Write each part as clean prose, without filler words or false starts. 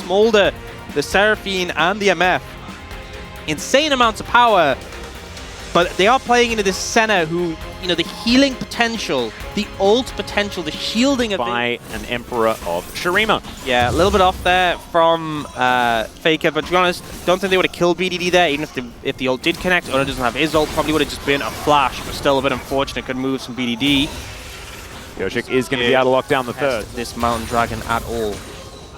Smolder, the Seraphine, and the MF. Insane amounts of power, but they are playing into this Senna who, you know, the healing potential, the ult potential, the shielding of by an Emperor of Shurima. Yeah, a little bit off there from Faker, but to be honest, don't think they would have killed BDD there, even if the ult did connect. Ona doesn't have his ult, probably would have just been a flash, but still a bit unfortunate. Good moves from BDD. Yoshik is going to be able to lock down the third. This Mountain Dragon at all.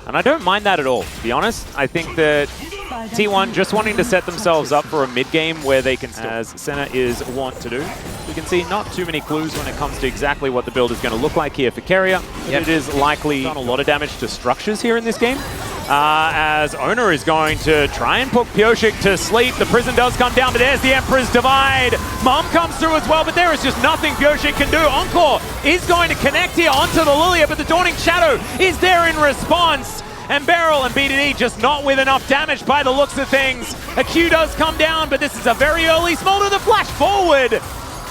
And I don't mind that at all, to be honest. I think that T1 just wanting to set themselves up for a mid-game where they can still, as Senna is wont to do. We can see not too many clues when it comes to exactly what the build is going to look like here for Keria. Yep. It is likely done a lot of damage to structures here in this game. As Ona is going to try and put Pyoshik to sleep. The prison does come down, but there's the Emperor's Divide. Mom comes through as well, but there is just nothing Pyoshik can do. Encore is going to connect here onto the Lilia, but the Dawning Shadow is there in response. And Beryl and BDD just not with enough damage by the looks of things. A Q does come down, but this is a very early Smolder, the flash forward.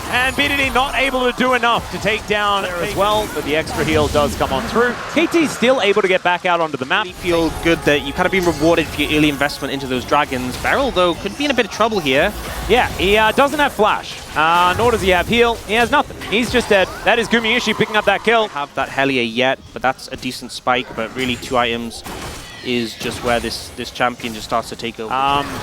And BDD not able to do enough to take down there as well, but the extra heal does come on through. KT still able to get back out onto the map. You feel good that you've kind of been rewarded for your early investment into those dragons. Beryl, though, could be in a bit of trouble here. Yeah, he doesn't have flash, nor does he have heal. He has nothing. He's just dead. That is Gumayushi picking up that kill. Have that Helia yet, but that's a decent spike, but really 2 items is just where this champion just starts to take over.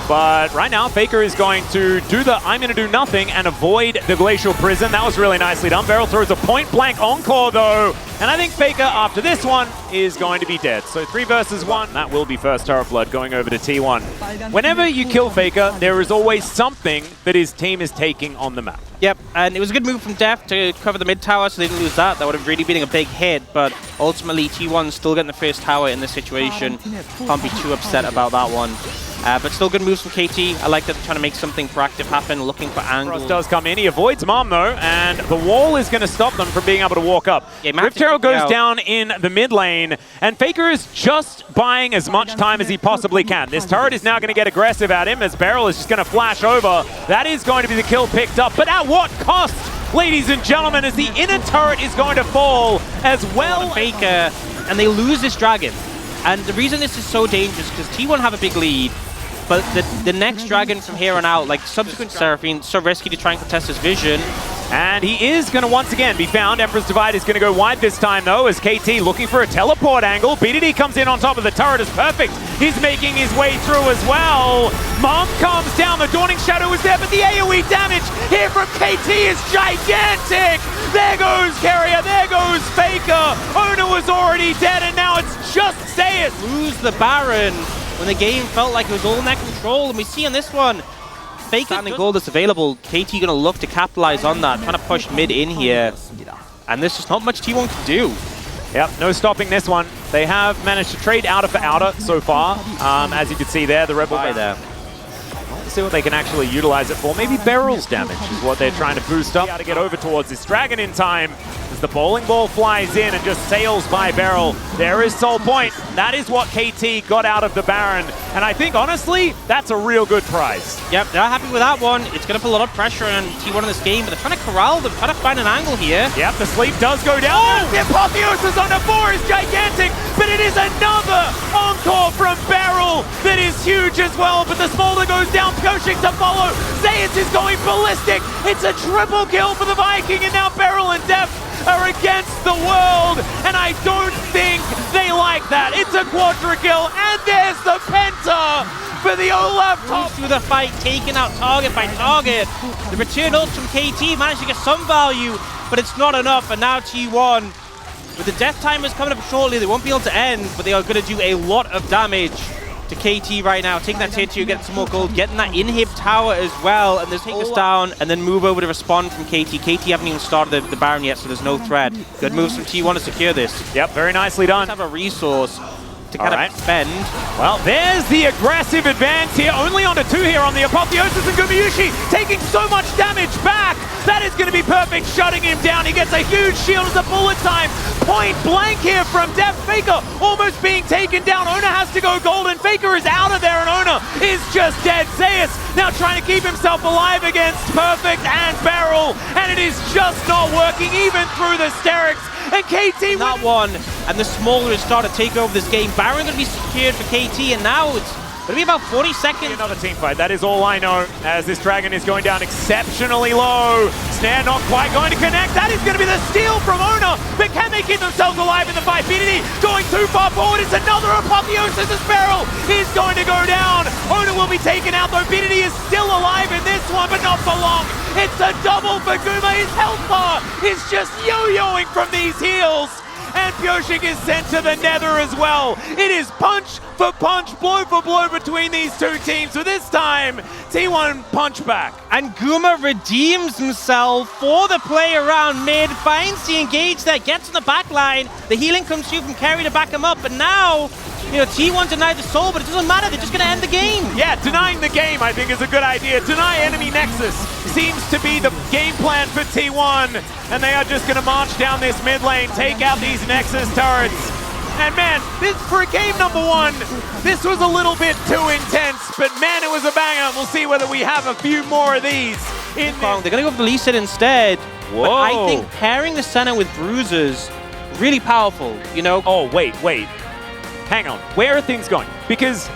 But right now, Faker is going to do the I'm going to do nothing and avoid the Glacial Prison. That was really nicely done. Beryl throws a point-blank Encore, though. And I think Faker, after this one, is going to be dead. So 3 versus 1. That will be first Turret Blood going over to T1. Whenever you kill Faker, there is always something that his team is taking on the map. Yep, and it was a good move from Def to cover the mid tower, so they didn't lose that. That would have really been a big hit, but ultimately T1 still getting the first tower in this situation. Can't be too upset about that one. But still good moves from KT. I like that they're trying to make something proactive happen, looking for angles. Frost does come in. He avoids Mom, though, and the wall is going to stop them from being able to walk up. Yeah, Rift Herald goes down in the mid lane, and Faker is just buying as much time as he possibly can. This turret is now going to get aggressive at him as Beryl is just going to flash over. That is going to be the kill picked up, but at what cost, ladies and gentlemen, as the inner turret is going to fall as well. Faker, and they lose this dragon. And the reason this is so dangerous is because T1 have a big lead, but the next dragon from here on out, like subsequent Seraphine, so risky to try and contest his vision. And he is going to once again be found. Emperor's Divide is going to go wide this time, though, as KT looking for a teleport angle. BDD comes in on top of the turret is perfect. He's making his way through as well. Mom comes down. The Dawning Shadow is there, but the AoE damage here from KT is gigantic. There goes Keria. There goes Faker. Ona was already dead, and now it's just Say It. Lose the Baron when the game felt like it was all in their control, and we see on this one, Faker and the gold that's available, KT going to look to capitalize on that, trying to push mid in here. And there's just not much T1 can do. Yep, no stopping this one. They have managed to trade outer for outer so far. As you can see there, the Rebel by there. Let's see what they can actually utilize it for. Maybe Beryl's damage is what they're trying to boost up. Got to get over towards this dragon in time as the bowling ball flies in and just sails by Beryl. There is Soul Point. That is what KT got out of the Baron. And I think, honestly, that's a real good prize. Yep, they're happy with that one. It's going to put a lot of pressure on T1 in this game, but they're trying to corral them, trying to find an angle here. Yep, the sleep does go down. Oh! The apotheosis on the 4 is gigantic, but it is another encore from Beryl that is huge as well. But the Smolder goes down, Pyoshik to follow. Zayas is going ballistic. It's a triple kill for the Viking, and now Beryl and Def are against the world, and I don't think they like that. It's a quadra kill, and there's the penta for the Olaf. Moves through the fight, taking out target by target. The return ult from KT managed to get some value, but it's not enough, and now T1, with the death timers coming up shortly, they won't be able to end, but they are going to do a lot of damage to KT right now, taking that tier 2, getting some more gold, getting that inhib tower as well, and there's take this down, and then move over to respond from KT. KT haven't even started the Baron yet, so there's no threat. Good moves from T1 to secure this. Yep, very nicely done. Have a resource to kind of defend. Well, there's the aggressive advance here, only onto 2 here on the Apotheosis, and Gumayushi taking so much damage back. That is going to be perfect, shutting him down. He gets a huge shield as a bullet time. Point blank here from Def. Faker almost being taken down. Ona has to go golden. Faker is out of there, and Ona is is just dead. Zeus now trying to keep himself alive against Perfect and Beryl, and it is just not working even through the Sterix. And KT that one, and the smaller start to take over this game. Baron going to be secured for KT, and now it's going to be about 40 seconds. Another team fight, that is all I know, as this dragon is going down exceptionally low. Snare not quite going to connect. That is going to be the steal from Ona, but can they keep themselves alive in the fight? BDD going too far forward. It's another apotheosis as Beryl is going to go down. Ona will be taken out, though BDD is still alive in this one, but not for long. It's a double for Guma. His health bar is just yo-yoing from these heals. And Pyoshik is sent to the nether as well. It is punch for punch, blow for blow between these two teams. So this time, T1 punch back. And Guma redeems himself for the play around mid, finds the engage there, gets on the back line. The healing comes through from Kerry to back him up, but now, you know, T1 denied the soul, but it doesn't matter, they're just going to end the game. Yeah, denying the game, I think, is a good idea. Deny enemy Nexus seems to be the game plan for T1, and they are just going to march down this mid lane, take out these Nexus turrets. And man, this for game number 1, this was a little bit too intense, but man, it was a banger. We'll see whether we have a few more of these. They're going to go for the Lee Sin instead. Whoa. But I think pairing the center with bruisers, really powerful, you know? Oh, wait. Hang on, where are things going? Because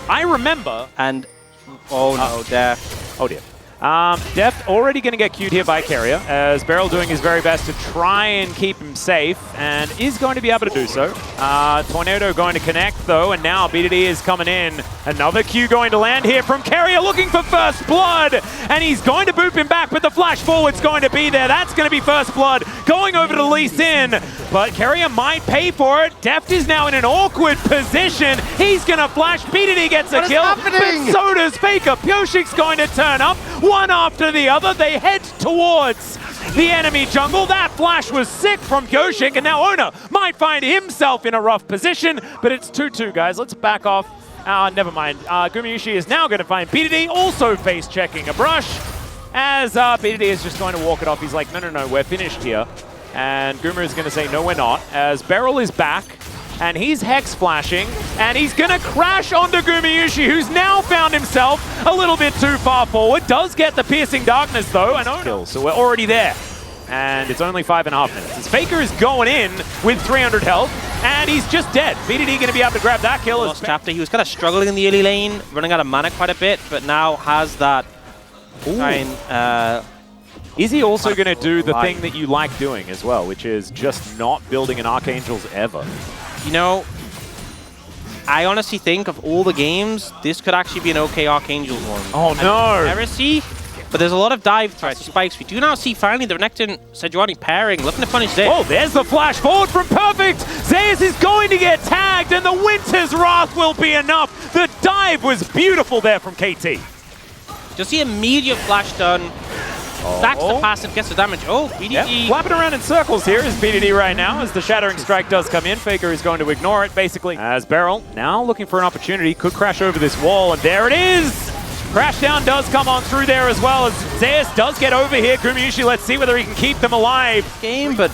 I remember... And, oh no, Deft. Oh dear. Deft already going to get queued here by Carrier, as Beryl doing his very best to try and keep him safe, and is going to be able to do so. Tornado going to connect though, and now BDD is coming in. Another Q going to land here from Carrier, looking for first blood, and he's going to boop him back, but the flash forward's going to be there. That's going to be first blood, going over to Lee Sin, but Carrier might pay for it. Deft is now in an awkward position. He's going to flash, BDD gets a kill, but so does Faker. Pyoshik's going to turn up. One after the other, they head towards the enemy jungle. That flash was sick from Pyoshik, and now Ona might find himself in a rough position, but it's 2-2, guys. Let's back off. Never mind. Gumayushi is now going to find BDD, also face-checking a brush, as BDD is just going to walk it off. He's like, no, we're finished here. And Guma is going to say, no, we're not, as Beryl is back. And he's Hex flashing, and he's gonna crash onto Gumayushi, who's now found himself a little bit too far forward. Does get the piercing darkness though, and kill, so we're already there. And it's only 5.5 minutes. As Faker is going in with 300 health, and he's just dead. BDD gonna be able to grab that kill. Lost chapter. He was kind of struggling in the early lane, running out of mana quite a bit, but now has that. Is he also going to do the thing that you like doing as well, which is just not building an Archangels ever? You know, I honestly think of all the games, this could actually be an okay Archangels one. Oh no! Heresy, but there's a lot of dive threats, spikes. We do now see finally the Renekton Sejuani pairing, looking to punish Zeus. Oh, there's the flash forward from Perfect! Zeus is going to get tagged, and the Winter's Wrath will be enough. The dive was beautiful there from KT. Just the immediate flash done. Stacks the passive, gets the damage. Oh, BDD. Yep. Flapping around in circles here is BDD right now as the Shattering Strike does come in. Faker is going to ignore it, basically. As Beryl now looking for an opportunity, could crash over this wall, and there it is! Crash down does come on through there as well, as Zeus does get over here. Gumayushi, let's see whether he can keep them alive. Game, but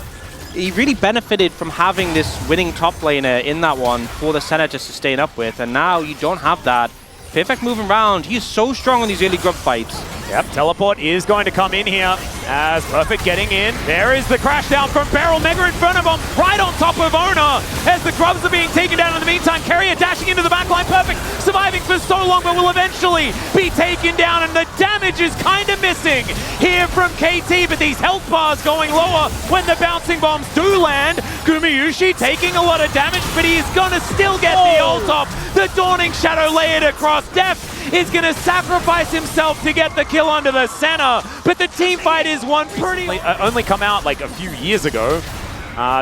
he really benefited from having this winning top laner in that one for the center to sustain up with, and now you don't have that. Perfect moving around. He is so strong in these early grub fights. Yep, teleport is going to come in here as Perfect getting in. There is the crash down from Beryl. Mega Inferno Bomb right on top of Ona as the grubs are being taken down in the meantime. Carrier dashing into the backline. Perfect surviving for so long, but will eventually be taken down, and the damage is kind of missing here from KT, but these health bars going lower when the bouncing bombs do land. Gumayushi taking a lot of damage, but he is going to still get the ult off. The Dawning Shadow layered across. Deft is going to sacrifice himself to get the kill onto the center, but the team fight is won pretty... Only come out like a few years ago.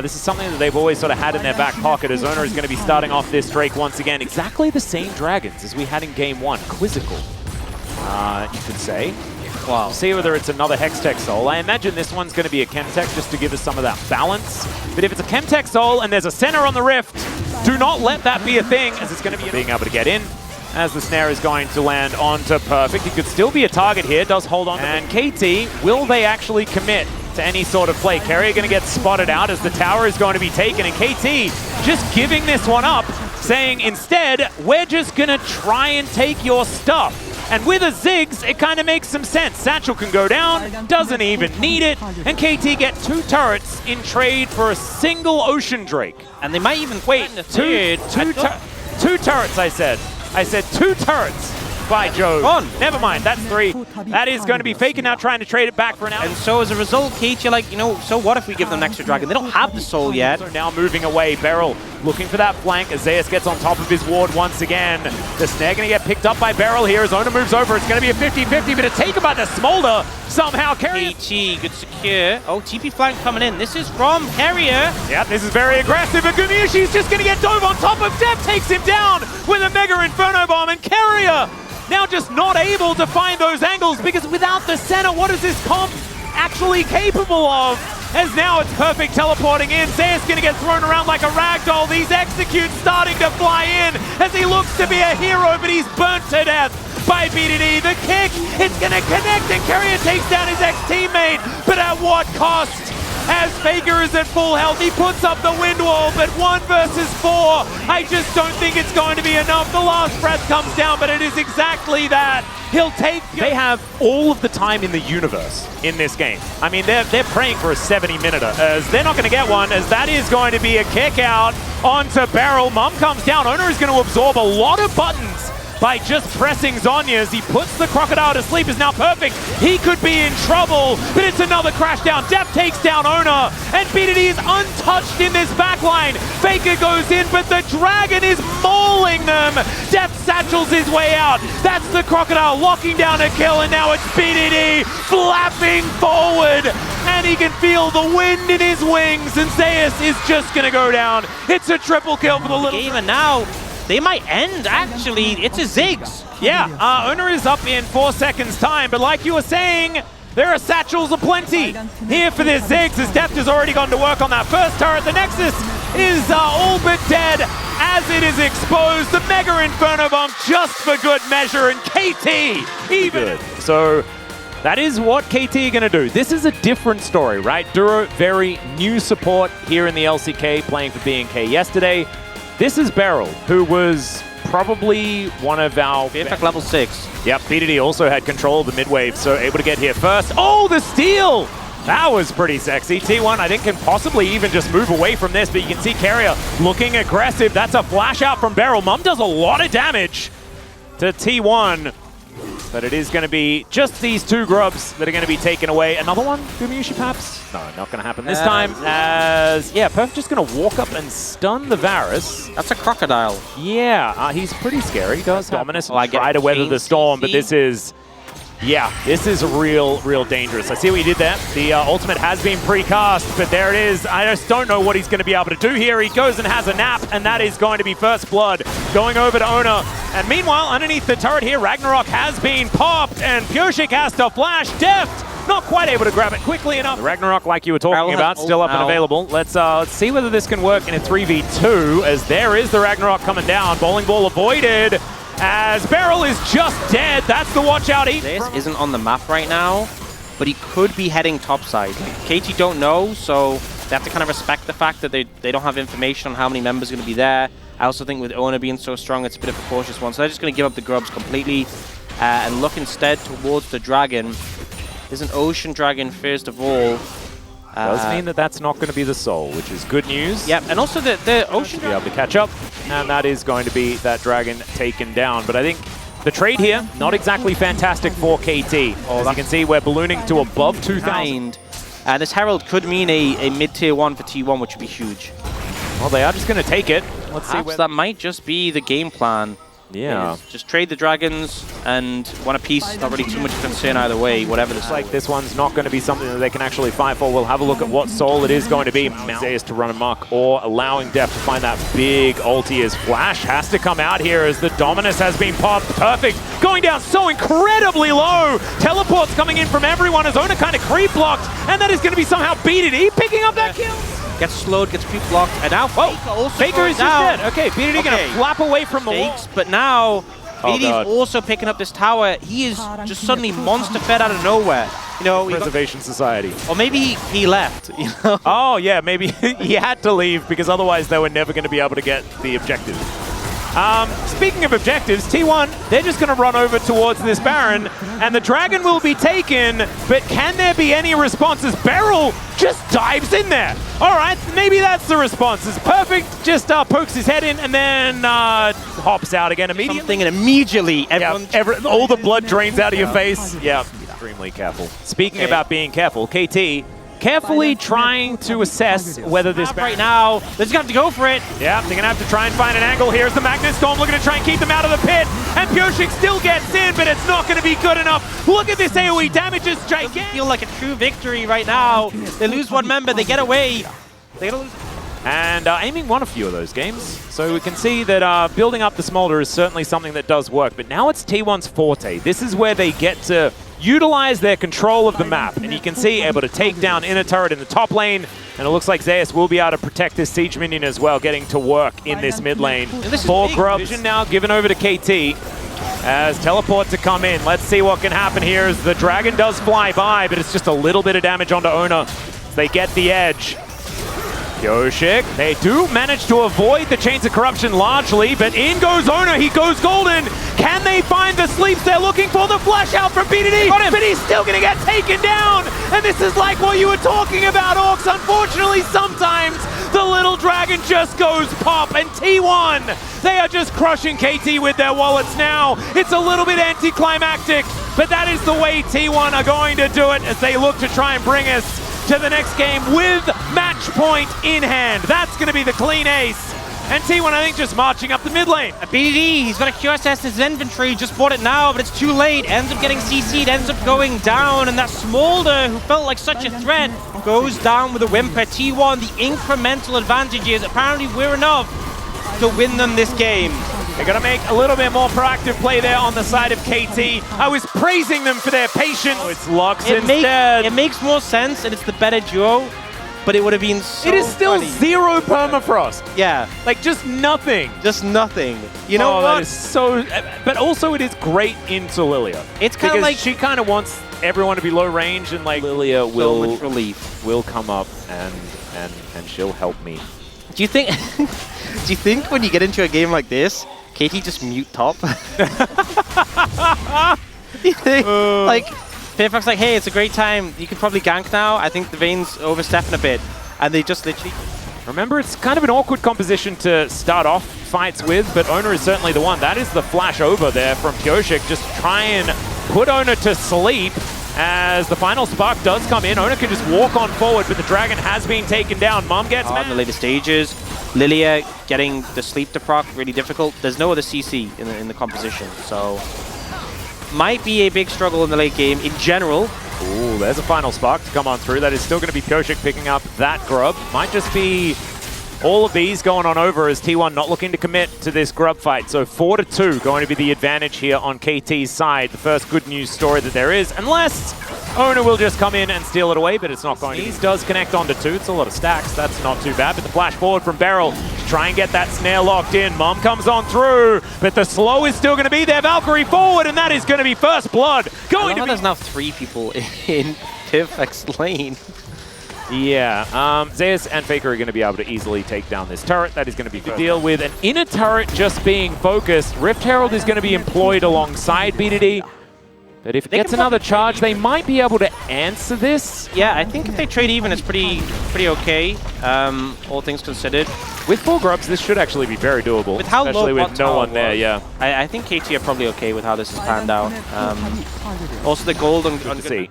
This is something that they've always sort of had in their back pocket, as Ona is going to be starting off this Drake once again. Exactly the same dragons as we had in game 1. Quizzical, you could say. Wow. See whether it's another Hextech Soul. I imagine this one's going to be a Chemtech just to give us some of that balance. But if it's a Chemtech Soul and there's a center on the Rift, do not let that be a thing, as it's going to be being able to get in. As the snare is going to land onto Perfect. He could still be a target here, does hold on. And KT, will they actually commit to any sort of play? Carrier going to get spotted out as the tower is going to be taken, and KT just giving this one up saying instead, we're just gonna try and take your stuff. And with a Ziggs, it kind of makes some sense. Satchel can go down, doesn't even need it, and KT get 2 turrets in trade for a single Ocean Drake. And they might even wait, two turrets, I said. I said 2 turrets. By Jove. Never mind, that's 3. That is going to be Faker now trying to trade it back for an out. And so as a result, KT are like, you know, so what if we give them an extra dragon? They don't have the soul yet. So now moving away, Beryl looking for that flank as Zeus gets on top of his ward once again. The snare going to get picked up by Beryl here as Ona moves over. It's going to be a 50-50, but a take by the Smolder somehow carries. KT, good secure. Oh, TP flank coming in. This is from Carrier. Yeah, this is very aggressive, and Gumiushi's just going to get dove on top of Def, takes him down with a Mega Inferno Bomb, and Carrier now just not able to find those angles, because without the center, what is this comp actually capable of? As now it's perfect teleporting in. Zeus gonna get thrown around like a ragdoll. These executes starting to fly in as he looks to be a hero, but he's burnt to death by BDD. The kick, it's gonna connect, and Carrier takes down his ex-teammate, but at what cost? As Faker is at full health, he puts up the wind wall, but 1 versus 4, I just don't think it's going to be enough. The last breath comes down, but it is exactly that. He'll take... They have all of the time in the universe in this game. I mean, they're praying for a 70-minute, as they're not going to get one, as that is going to be a kick out onto Beryl. Mum comes down. Ona is going to absorb a lot of buttons by just pressing Zhonya as he puts the Crocodile to sleep. Is now perfect. He could be in trouble, but it's another crash down. Def takes down Ona, and BDD is untouched in this backline. Faker goes in, but the Dragon is mauling them. Def satchels his way out. That's the Crocodile locking down a kill, and now it's BDD flapping forward, and he can feel the wind in his wings, and Zeus is just gonna go down. It's a triple kill for the little game, and now they might end, actually. It's a Ziggs. Yeah, Ona is up in 4 seconds time, but like you were saying, there are satchels aplenty here for this Ziggs, as Deft has already gone to work on that first turret. The Nexus is all but dead as it is exposed. The Mega Inferno Bomb just for good measure, and KT even. So that is what KT are going to do. This is a different story, right? Duro, very new support here in the LCK, playing for B&K yesterday. This is Beryl, who was probably one of our... Fearfect level 6. Yep, BDD also had control of the mid-wave, so able to get here first. Oh, the steal! That was pretty sexy. T1, I think, can possibly even just move away from this, but you can see Carrier looking aggressive. That's a flash out from Beryl. Mum does a lot of damage to T1. But it is going to be just these 2 grubs that are going to be taken away. Another one, Gumiushi perhaps? No, not going to happen this time. As, yeah, Perf just going to walk up and stun the Varus. That's a Crocodile. Yeah, he's pretty scary. He does Dominus and try to weather the storm, but this is... Yeah, this is real dangerous. I see what you did there. The ultimate has been precast, but there it is. I just don't know what he's going to be able to do here. He goes and has a nap, and that is going to be first blood going over to Ona. And meanwhile, underneath the turret here, Ragnarok has been popped, and Pureshik has to flash. Deft not quite able to grab it quickly enough. The Ragnarok, like you were talking about, still up and available. Let's see whether this can work in a 3v2, as there is the Ragnarok coming down. Bowling ball avoided, as Beryl is just dead. That's the watch out. This isn't on the map right now, but he could be heading topside. KT don't know, so they have to kind of respect the fact that they don't have information on how many members are going to be there. I also think with Ona being so strong, it's a bit of a cautious one. So they're just going to give up the grubs completely and look instead towards the dragon. There's an Ocean Dragon first of all. Does mean that that's not going to be the soul, which is good news. Yep, and also the Ocean Dragon be able to catch up, and that is going to be that dragon taken down. But I think the trade here, not exactly fantastic for KT. As you can see, we're ballooning to above 2,000. And this Herald could mean a mid-tier 1 for T1, which would be huge. Well, they are just going to take it. Let's see. That might just be the game plan. Yeah. Just trade the dragons and one apiece. Not really too much concern either way, whatever this. Like this one's not going to be something that they can actually fight for. We'll have a look at what soul it is going to be. Zeus to run amok, or allowing Def to find that big ulti as Flash has to come out here as the Dominus has been popped. Perfect. Going down so incredibly low. Teleports coming in from everyone as Ona kind of creep blocked, and that is going to be somehow BDD picking up that kill. Gets slowed, gets creep blocked, and now Faker is just dead. Okay, BDD going to flap away from the wall. But now, BDD is also picking up this tower. He is just suddenly monster fed out of nowhere. You know, Preservation Society. Or maybe he left. You know? Oh yeah, maybe he had to leave because otherwise they were never going to be able to get the objective. Speaking of objectives, T1, they're just going to run over towards this Baron, and the Dragon will be taken, but can there be any responses? Beryl just dives in there. All right, maybe that's the response. It's perfect, just pokes his head in, and then hops out again immediately. Something, and immediately everyone... all the blood drains out of your face. Yeah, extremely careful. Speaking about being careful, KT carefully trying to assess whether this right now, they're just going to have to go for it. Yeah, they're going to have to try and find an angle. Here's the Magnet Storm looking to try and keep them out of the pit. And Pyoshik still gets in, but it's not going to be good enough. Look at this AoE damage is gigantic. Doesn't feel like a true victory right now. They lose one member, they get away. They gotta lose. And aiming won a few of those games. So we can see that building up the Smolder is certainly something that does work. But now it's T1's forte. This is where they get to utilize their control of the map. And you can see able to take down inner turret in the top lane. And it looks like Zeus will be able to protect this siege minion as well, getting to work in this mid lane. 4 grubs. Vision now given over to KT as teleport to come in. Let's see what can happen here as the Dragon does fly by, but it's just a little bit of damage onto Ona. They get the edge. Pyoshik, they do manage to avoid the Chains of Corruption largely, but in goes Ona, he goes golden. Can they find the sleeps they're looking for? The flash out from BDD, but he's still gonna get taken down. And this is like what you were talking about, Orcs. Unfortunately, sometimes the little Dragon just goes pop, and T1, they are just crushing KT with their wallets now. It's a little bit anticlimactic, but that is the way T1 are going to do it as they look to try and bring us to the next game with match point in hand. That's going to be the clean ace. And T1, I think, just marching up the mid lane. BDD, he's got a QSS in his inventory, just bought it now, but it's too late. Ends up getting CC'd, ends up going down, and that Smolder, who felt like such a threat, goes down with a whimper. T1, the incremental advantage is apparently we're enough to win them this game. They're going to make a little bit more proactive play there on the side of KT. I was praising them for their patience. Oh, it's Lux instead. It makes more sense, and it's the better duo, but it would have been so It is still funny. 0 permafrost. Yeah. Like, just nothing. Just nothing. You know what? That is so... But also, it is great into Lilia. It's kind of like... she kind of wants everyone to be low range, and, like, Lilia will... So much relief. Will come up, and she'll help me. Do you think... do you think when you get into a game like this, KT just mute top? You think, like, Pitfrock's like, hey, it's a great time. You can probably gank now. I think the Vayne's overstepping a bit. And they just literally... Remember, it's kind of an awkward composition to start off fights with, but Ona is certainly the one. That is the flash over there from Pyoshik. Just try and put Ona to sleep as the final spark does come in. Ona can just walk on forward, but the Dragon has been taken down. Mom gets mad. In the later stages, Lilia getting the sleep to proc really difficult. There's no other CC in the composition, so might be a big struggle in the late game in general. Ooh, there's a final spark to come on through. That is still going to be Pyoshik picking up that grub. Might just be all of these going on over as T1 not looking to commit to this grub fight. So 4-2 going to be the advantage here on KT's side. The first good news story that there is, unless Ona will just come in and steal it away, but it's not going to. These does connect onto 2. It's a lot of stacks. That's not too bad. But the flash forward from Beryl to try and get that snare locked in. Mom comes on through, but the slow is still going to be there. Valkyrie forward, and that is going to be first blood. There's now 3 people in Tivf's lane. Yeah, Zeus and Faker are going to be able to easily take down this turret. That is going to be to deal with an inner turret just being focused. Rift Herald is going to be employed alongside BDD. But if it gets another charge, they might be able to answer this. Yeah, I think if they trade even, it's pretty okay, all things considered. With 4 grubs, this should actually be very doable. With how especially low with no one there, yeah. I think KT are probably okay with how this is panned out. Also, the gold on good to see.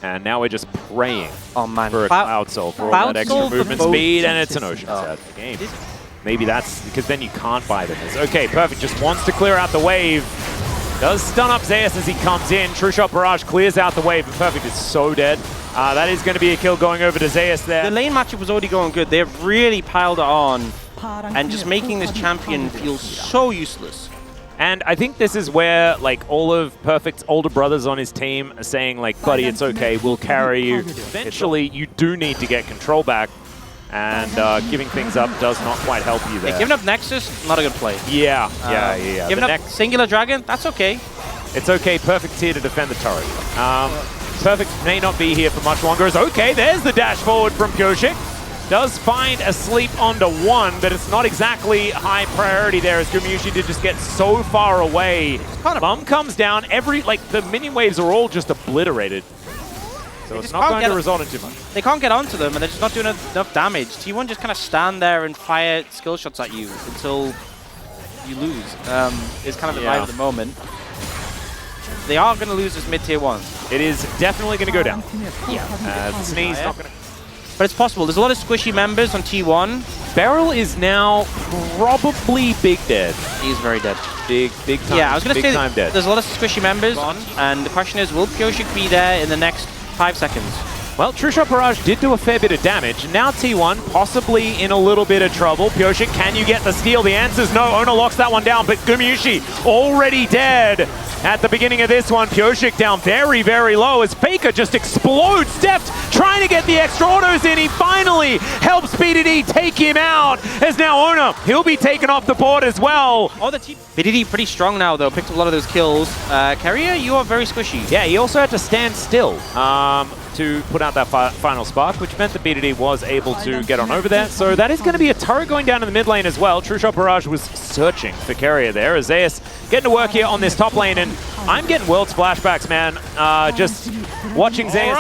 And now we're just praying for a Cloud Soul for all that extra movement speed, and it's an Ocean's Head game. Maybe that's because then you can't buy them. Okay, perfect. Just wants to clear out the wave. Does stun up Zeus as he comes in. True Shot Barrage clears out the wave, but Perfect is so dead. That is going to be a kill going over to Zeus there. The lane matchup was already going good. They've really piled it on and just making this champion feel so useless. And I think this is where, like, all of Perfect's older brothers on his team are saying, like, buddy, it's okay, we'll carry you. Eventually, you do need to get control back, and giving things up does not quite help you there. Giving up Nexus, not a good play. Yeah. Giving up Singular Dragon, that's okay. It's okay, Perfect's here to defend the turret. Perfect may not be here for much longer. Okay, there's the dash forward from Pyoshik. does find a sleep onto one, but it's not exactly high priority there as Skirmishes did just get so far away. Bum comes down, the minion waves are all just obliterated. So it's not going to result in too much. They can't get onto them and they're just not doing enough damage. T1 just kind of stand there and fire skill shots at you until you lose. It's kind of the vibe at the moment. They are going to lose this mid-tier 1. It is definitely going to go down. Yeah. Sneeze not going to... But it's possible. There's a lot of squishy members on T1. Beryl is now probably big dead. He's very dead. Big time. Yeah, I was going to say dead. There's a lot of squishy members on, and the question is, will Pyosik be there in the next 5 seconds? Well, True Shot Barrage did do a fair bit of damage. Now T1 possibly in a little bit of trouble. Pyosik, can you get the steal? The answer is no. Ona locks that one down, but Skirmishes already dead. At the beginning of this one, Pyosik down very, very low as Faker just explodes. Deft trying to get the extra autos in. He finally helps BDD take him out. As now Ona, he'll be taken off the board as well. Oh, the BDD pretty strong now though. Picked up a lot of those kills. Carrier, you are very squishy. Yeah, he also had to stand still to put out that final spark, which meant that BDD was able to get on over there. So that is going to be a turret going down in the mid lane as well. True Shot Barrage was searching for Carrier there. As Zeus getting to work here on this top lane, and I'm getting Worlds flashbacks, man. Just watching Zeus.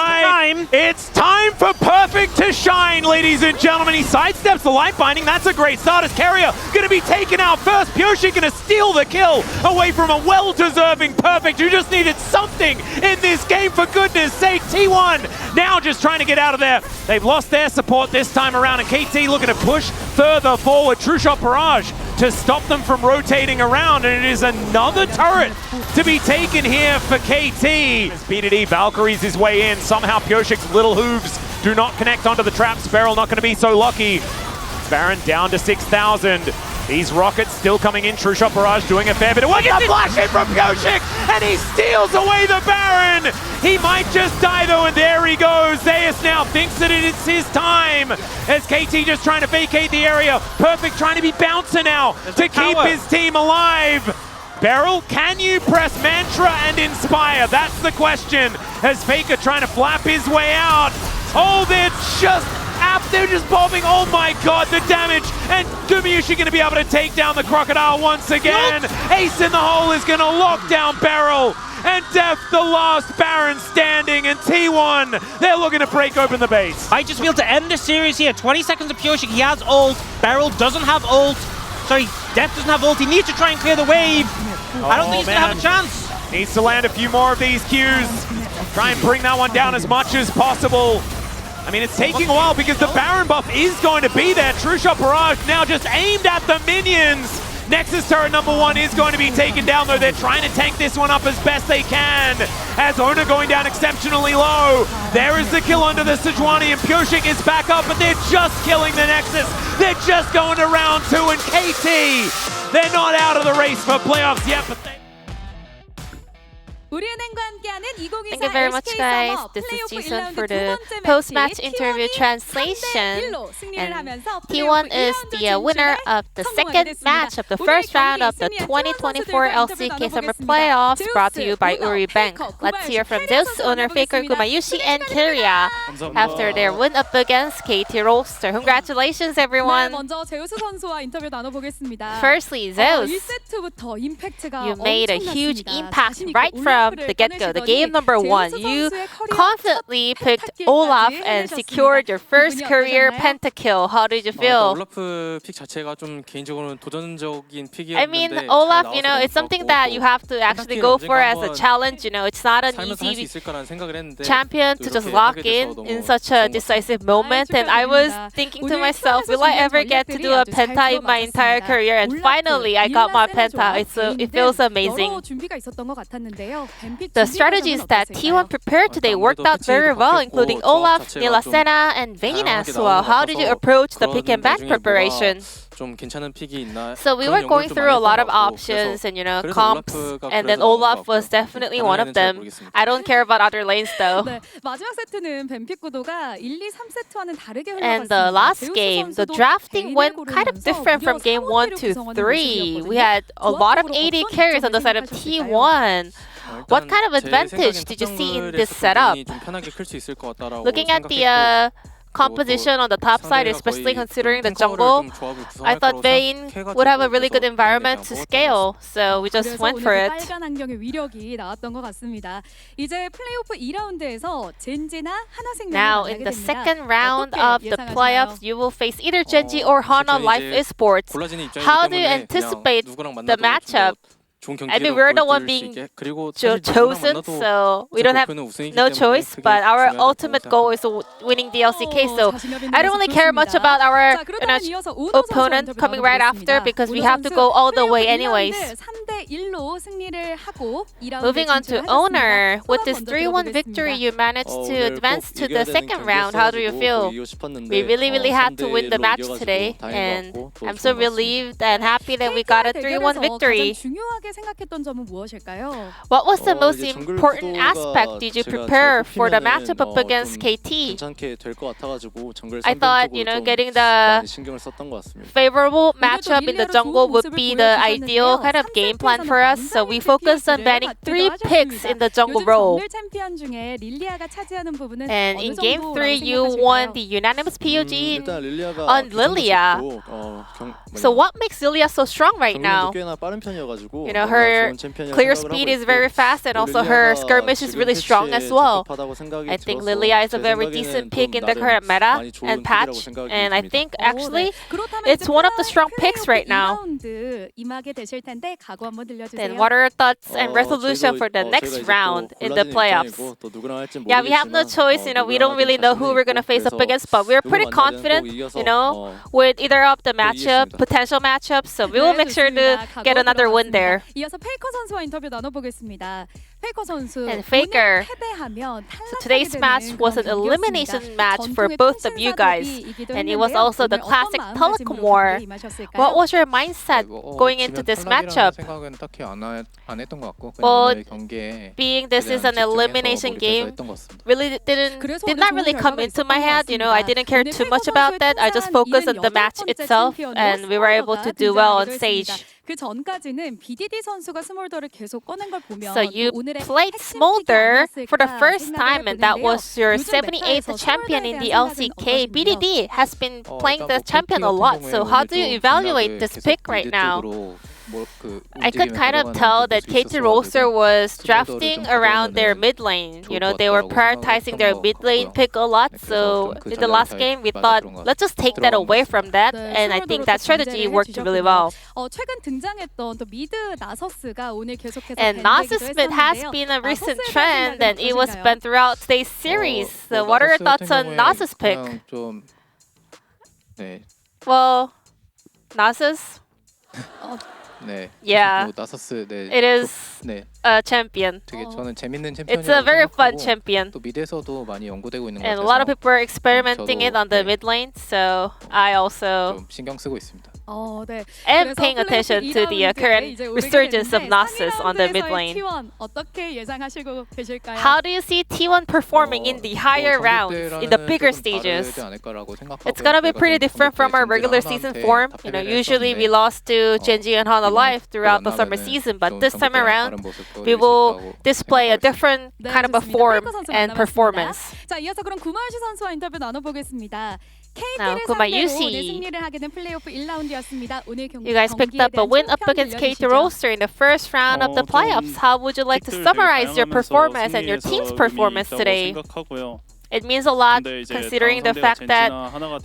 It's time for Perfect to shine, ladies and gentlemen. He sidesteps the light binding. That's a great start as Carrier going to be taken out first. Pyosik going to steal the kill away from a well-deserving Perfect who just needed something in this game, for goodness sake. T1 now just trying to get out of there. They've lost their support this time around, and KT looking to push further forward. True Shot Barrage to stop them from rotating around, and it is another turret to be taken here for KT. As BDD Valkyries his way in, somehow Pyosik's little hooves do not connect onto the traps. Beryl not going to be so lucky. Baron down to 6,000. These rockets still coming in. True Shot Barrage doing a fair bit of work. It's a flash in from Pyosik, and he steals away the Baron. He might just die though, and there he goes. Zeus now thinks that it's his time as KT just trying to vacate the area. Perfect trying to be bouncer now to keep his team alive. Beryl, can you press Mantra and Inspire? That's the question as Faker trying to flap his way out. Oh, they're just bombing. Oh my god, the damage. And Skirmishes going to be able to take down the Crocodile once again. Ace in the hole is going to lock down Beryl. And Deft, the last Baron standing, and T1, they're looking to break open the base. I just feel to end the series here. 20 seconds of Pyosik. He has ult. Beryl doesn't have ult. Sorry, Deft doesn't have ult. He needs to try and clear the wave. I don't think he's going to have a chance. Needs to land a few more of these Qs. Try and bring that one down as much as possible. I mean, it's taking a while because the Baron buff is going to be there. True Shot Barrage now just aimed at the minions. Nexus turret number 1 is going to be taken down, though. They're trying to tank this one up as best they can. As Ona going down exceptionally low. There is the kill under the Sejuani, and Pyosik is back up, but they're just killing the Nexus. They're just going to round 2, and KT, they're not out of the race for playoffs yet, but they... Thank you very much, guys. This is Jason for the post-match interview translation. And T1 is the winner of the second match of the first round of the 2024 LCK Summer Playoffs, brought to you by Uri Bank. Let's hear from Zeus owner Faker, Gumayushi, and Kyria after their win up against KT Rolster. Congratulations, everyone. Firstly, Zeus, you made a huge impact right from the get-go, the game number 1. You confidently picked Olaf and secured your first career pentakill. How did you feel? I mean, Olaf, you know, it's something that you have to actually go for as a challenge. You know, it's not an easy champion to just lock in such a decisive moment. And I was thinking to myself, will I ever get to do a penta in my entire career? And finally, I got my penta. It feels amazing. The strategies that T1 prepared today worked out very well, including Olaf, Nilasena, and Vayne as well. How did you approach the pick and ban preparation? So we were going through a lot of options and, you know, comps, and then Olaf was definitely one of them. I don't care about other lanes though. And the last game, the drafting went kind of different from game 1 to 3. We had a lot of AD carries on the side of T1. What kind of advantage did you see in this setup? Looking at the composition on the top side, especially considering the jungle. I thought Vayne would have a really good environment to scale, so we just went for it. 빨간 안경의 위력이 나왔던 것 같습니다. 이제 플레이오프 2라운드에서 젠지나 하나생명을 Now, 만나게 in the 됩니다. second round 어떻게 of the 예상하시나요? playoffs, you will face either Genji or Hana Life Esports. How do you anticipate the matchup? I mean, we're the one being chosen, so we don't have no choice. But our ultimate goal is winning the LCK. So I don't really care much about our opponent coming right after because we have to go all the way anyways. Moving on to Owner, with this 3-1 victory, you managed to advance to the second round. How do you feel? We really had to win the match today, and I'm so relieved and happy that we got a 3-1 victory. 생각했던 점은 무엇일까요? What was the most important aspect did you prepare for the matchup up against KT? I thought, getting the favorable matchup in the jungle would be the ideal kind of game plan for us. So we focused on banning 3 picks in the jungle role. And in game 3, you won the unanimous POG on Lilia. So what makes Lilia so strong right now? Her clear speed is very fast, and also her skirmish is really strong as well. I think Lilia is a very decent pick in the current meta and patch, and I think actually it's one of the strong picks right now. Then what are your thoughts and resolution for the next round in the playoffs? Yeah, we have no choice. We don't really know who we're gonna face up against, but we're pretty confident, with either of the potential matchups. So we will make sure to get another win there. 이어서 페이커 선수와 인터뷰 나눠보겠습니다. 페이커 선수, and Faker. So today's match was an elimination match for both of you guys, and it was also the classic Telecom War. What was your mindset going into this matchup? Well, being this is an elimination game, really did not really come into my head. I didn't care too much about that. I just focused on the match itself, and we were able to do well on stage. 그 전까지는 BDD 선수가 스몰더를 계속 꺼낸 걸 보면 So you played Smolder for the first time, and that was your 78th champion in the LCK. BDD has been playing the champion a lot, so how do you evaluate this pick right now? I could kind of tell that KT Rolster was drafting around their mid lane. They were prioritizing their mid lane pick a lot. So in the last game, we thought, let's just take that away from that. And I think that strategy worked really well. And Nasus mid has been a recent trend, and it was been throughout today's series. So what are your thoughts on Nasus pick? Well, Nasus? Yeah, it is a champion. It's a very fun champion. And a lot of people are experimenting it on the mid lane, so I also am paying attention to the current resurgence of Nasus on the mid lane. How do you see T1 performing in the higher rounds, in the bigger stages? It's gonna be pretty different from our regular season form. Usually we lost to Genji and Hana Life throughout the summer season, but this time around we will display a different kind of a form and performance. Now, Kumayushi. You guys picked up a win up against KT Rolster in the first round of the playoffs. How would you like to summarize your performance and your team's performance today? It means a lot considering the fact that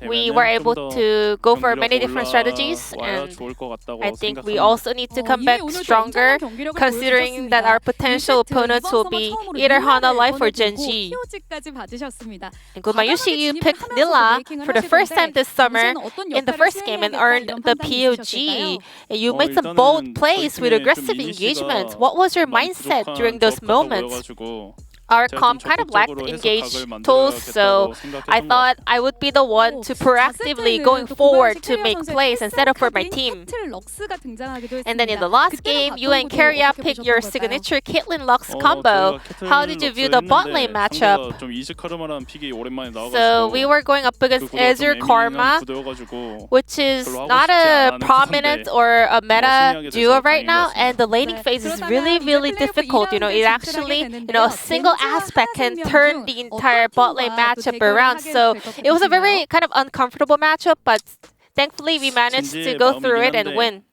we were able to go for many different strategies, and I think we also need to come back stronger considering that our potential opponents will be either Hana Life or Genji. And Kumayushi, you picked Nilla for the first time this summer in the first game and earned the POG. And you made some bold plays with aggressive engagement. What was your mindset during those moments? Our comp kind of lacked engaged tools, so I thought I would be the one to proactively going forward to make plays and set up for my team. And then in the last game, you and Carrier picked your signature Caitlyn Lux combo. How did you view the bot lane matchup? So we were going up against Azure Karma, which is not a prominent or a meta duo right now, and the laning phase is really difficult. It actually, a single aspect can turn the entire bot lane matchup around. So it was a very kind of uncomfortable matchup, but thankfully we managed to go through it and win.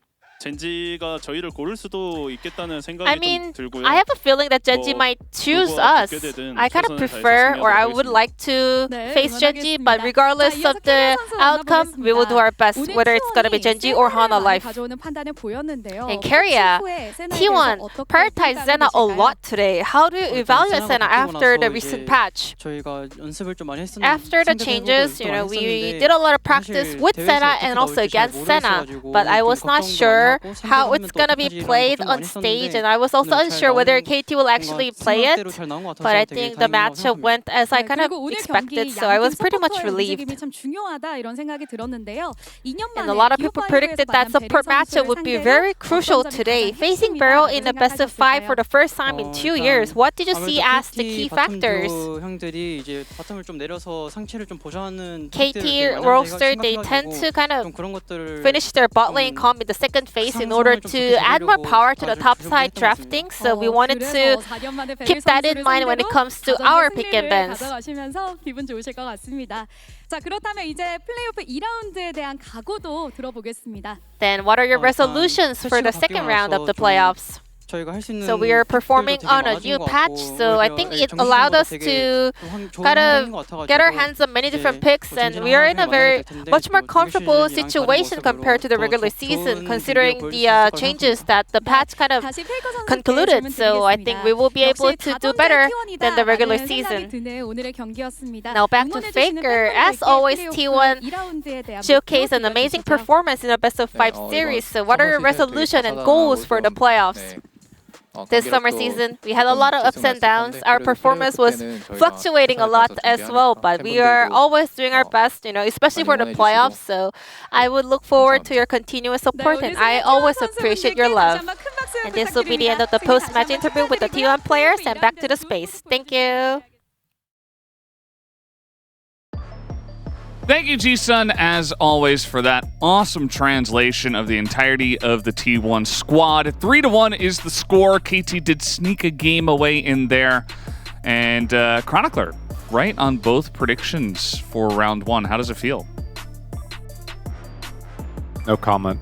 젠지가 저희를 고를 수도 있겠다는 생각이 I mean, 좀 들고요. I have a feeling that Genji might choose us. I kind of prefer, or I would like to face Genji, but regardless of the outcome, we will do our best, whether it's going to be Genji or Hana Life. And Keria, T1 prioritized Senna a lot today. How do you evaluate Senna after the recent patch? After the changes, we did a lot of practice with Senna and also against Senna, but I was not sure how it's gonna be played on stage, and I was also unsure whether KT will actually play it, but I think the matchup went as I kind of expected, so I was pretty much relieved. And a lot of people predicted that support matchup would be very crucial today, facing Beryl in the best of 5 for the first time in 2 years. What did you see as the key factors? KT, Rolster, they tend to kind of finish their bot lane comp in the second phase in order to add more power to the top side drafting. So we wanted to keep that in mind when it comes to our pick and bans. Then what are your resolutions for the second round of the playoffs? So we are performing on a new patch, so I think it allowed us to kind of get our hands on many different picks, and we are in a much more comfortable situation compared to the regular season, considering the changes that the patch kind of concluded. So I think we will be able to do better than the regular season. Now back to Faker. As always, T1 showcased an amazing performance in a best of 5 series. So what are your resolutions and goals for the playoffs? This summer season, we had a lot of ups and downs. Our performance was fluctuating a lot as well, but we are always doing our best, especially for the playoffs. So I would look forward to your continuous support, and I always appreciate your love. And this will be the end of the post-match interview with the T1 players, and back to the space. Thank you. Thank you, Ji-sun, as always, for that awesome translation of the entirety of the T1 squad. 3-1 is the score. KT did sneak a game away in there. And Chronicler, right on both predictions for round 1. How does it feel? No comment.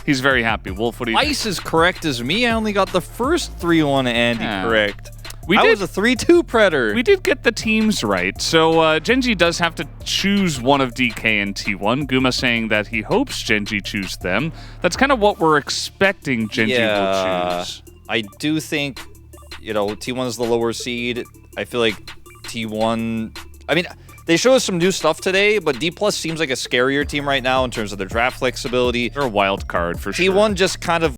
He's very happy. Wolf, what do you Twice as correct as me. I only got the first 3-1 Andy correct. I was a 3-2 Predator. We did get the teams right. So Genji does have to choose one of DK and T1. Guma saying that he hopes Genji choose them. That's kind of what we're expecting Genji will choose. I do think, T1 is the lower seed. I feel like T1... I mean, they show us some new stuff today, but D+ seems like a scarier team right now in terms of their draft flexibility. They're a wild card for sure. T1 just kind of